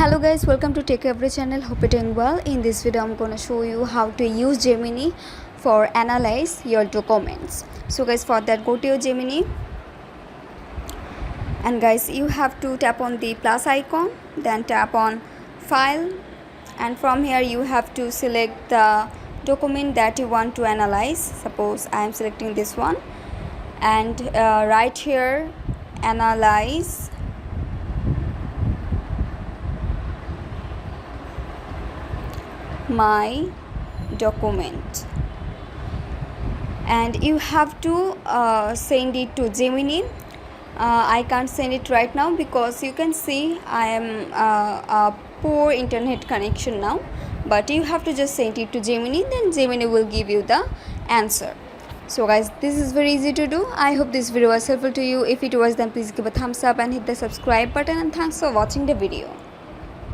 Hello guys, welcome to Techavro channel. Hope you're doing well. In this video I'm gonna show you how to use Gemini for analyze your documents. So guys, for that go to your Gemini, and guys you have to tap on the plus icon, then tap on file, and from here you have to select the document that you want to analyze. Suppose I am selecting this one, and right here analyze my document, and you have to send it to Gemini. I can't send it right now because you can see I am a poor internet connection now, but you have to just send it to Gemini, then Gemini will give you the answer. So guys, this is very easy to do. I hope this video was helpful to you. If it was, then please give a thumbs up and hit the subscribe button, and thanks for watching the video.